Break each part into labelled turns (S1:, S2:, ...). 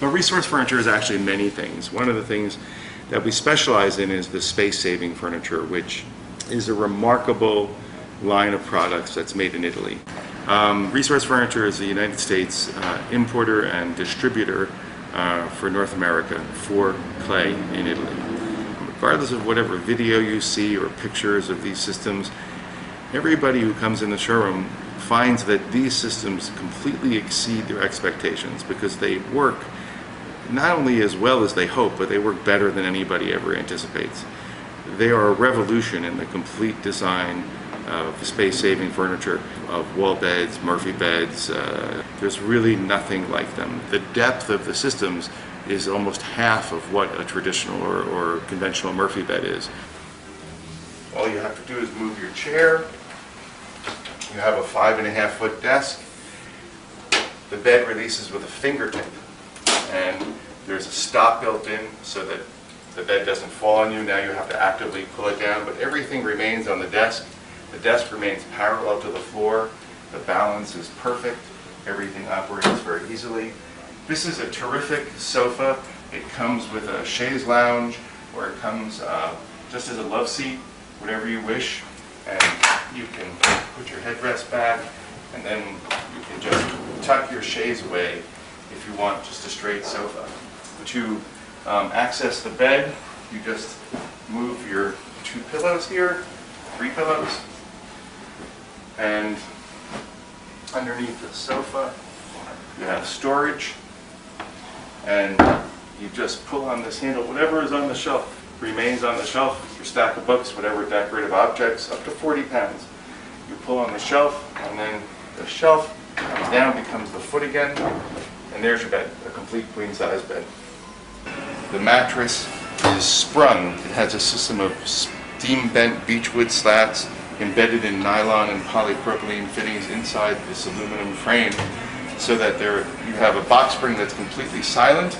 S1: But resource furniture is actually many things. One of the things that we specialize in is the space-saving furniture, which is a remarkable line of products that's made in Italy. Resource Furniture is the United States importer and distributor for North America for clay in Italy. Regardless of whatever video you see or pictures of these systems, everybody who comes in the showroom finds that these systems completely exceed their expectations because they work not only as well as they hope, but they work better than anybody ever anticipates. They are a revolution in the complete design of space-saving furniture, of wall beds, Murphy beds. There's really nothing like them. The depth of the systems is almost half of what a traditional or conventional Murphy bed is. All you have to do is move your chair. You have a 5.5-foot desk. The bed releases with a fingertip, and there's a stop built in so that the bed doesn't fall on you. Now you have to actively pull it down, but everything remains on the desk. The desk remains parallel to the floor. The balance is perfect. Everything operates very easily. This is a terrific sofa. It comes with a chaise lounge, or it comes just as a love seat, whatever you wish. And you can put your headrest back, and then you can just tuck your chaise away if you want just a straight sofa. To access the bed, you just move your 2 pillows here, 3 pillows, and underneath the sofa you have storage, and you just pull on this handle. Whatever is on the shelf remains on the shelf. Your stack of books, whatever decorative objects, up to 40 pounds. You pull on the shelf, and then the shelf comes down, becomes the foot again, and there's your bed, a complete queen-size bed. The mattress is sprung. It has a system of steam-bent beechwood slats embedded in nylon and polypropylene fittings inside this aluminum frame, so that you have a box spring that's completely silent,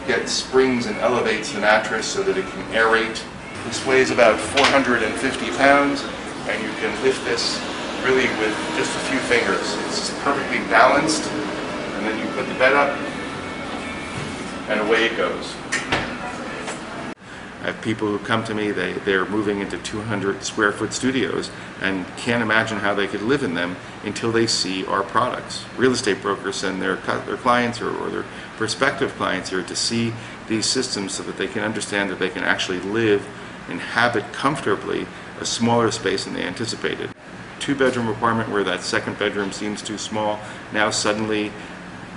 S1: yet springs and elevates the mattress so that it can aerate. This weighs about 450 pounds, and you can lift this really with just a few fingers. It's perfectly balanced, and then you put the bed up, and away it goes. I have people who come to me, they're moving into 200 square foot studios and can't imagine how they could live in them until they see our products. Real estate brokers send their clients or their prospective clients here to see these systems so that they can understand that they can actually live, inhabit comfortably a smaller space than they anticipated. 2-bedroom apartment where that second bedroom seems too small, now suddenly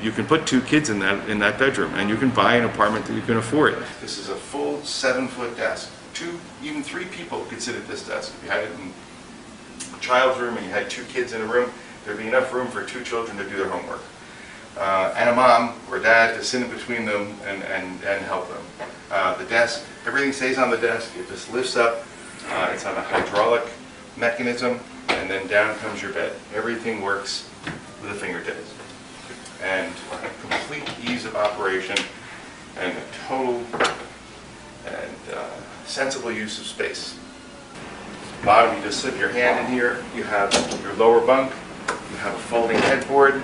S1: you can put 2 kids in that bedroom, and you can buy an apartment that you can afford. This is a full 7-foot desk. 2, even 3 people could sit at this desk. If you had it in a child's room and you had 2 kids in a room, there'd be enough room for 2 children to do their homework. And a mom or dad to sit in between them and help them. The desk, everything stays on the desk. It just lifts up. It's on a hydraulic mechanism, and then down comes your bed. Everything works with a fingertips. And complete ease of operation and a total and sensible use of space. Bottom, you just slip your hand in here. You have your lower bunk. You have a folding headboard.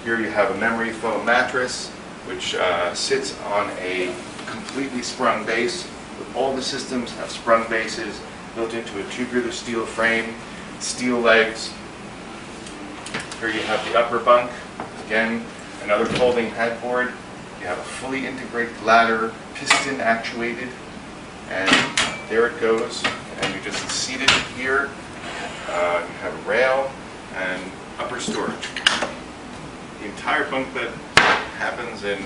S1: Here you have a memory foam mattress, which sits on a completely sprung base. All the systems have sprung bases built into a tubular steel frame, steel legs. Here you have the upper bunk. Again, another folding headboard. You have a fully integrated ladder, piston actuated, and there it goes. And you just seat it here. You have a rail and upper storage. The entire bunk bed happens in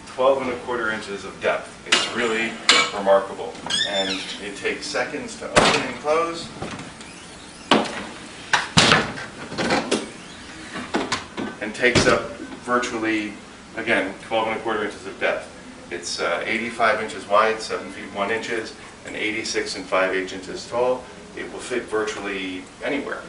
S1: 12¼ inches of depth. It's really remarkable, and it takes seconds to open and close. And takes up virtually, again, 12¼ inches of depth. It's 85 inches wide, 7 feet 1 inches, and 86 5/8 inches tall. It will fit virtually anywhere.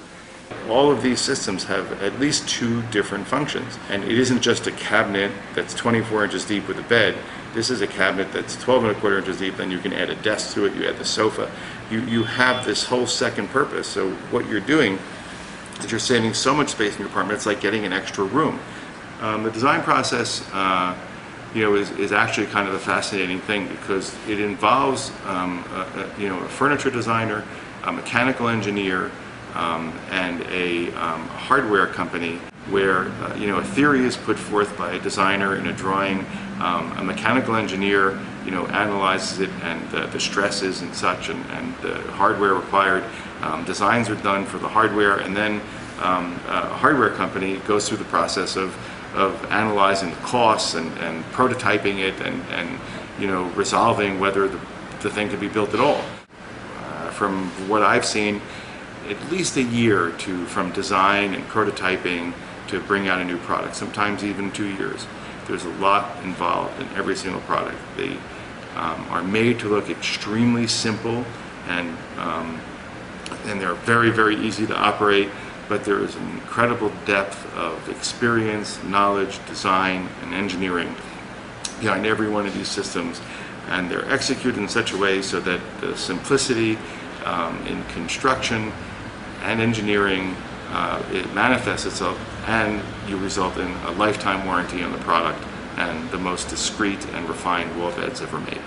S1: All of these systems have at least 2 different functions, and it isn't just a cabinet that's 24 inches deep with a bed. This is a cabinet that's 12¼ inches deep, then you can add a desk to it, you add the sofa. You have this whole second purpose. So what you're doing is you're saving so much space in your apartment, it's like getting an extra room. The design process is actually kind of a fascinating thing, because it involves a furniture designer, a mechanical engineer, and a hardware company, where a theory is put forth by a designer in a drawing, a mechanical engineer analyzes it, and the stresses and such, and the hardware required. Designs are done for the hardware, and then a hardware company goes through the process of analyzing the costs and prototyping it, and resolving whether the thing could be built at all. From what I've seen, at least a year from design and prototyping to bring out a new product, sometimes even 2 years. There's a lot involved in every single product. They are made to look extremely simple, and they're very, very easy to operate, but there is an incredible depth of experience, knowledge, design, and engineering behind every one of these systems, and they're executed in such a way so that the simplicity in construction and engineering, it manifests itself, and you result in a lifetime warranty on the product and the most discreet and refined wall beds ever made.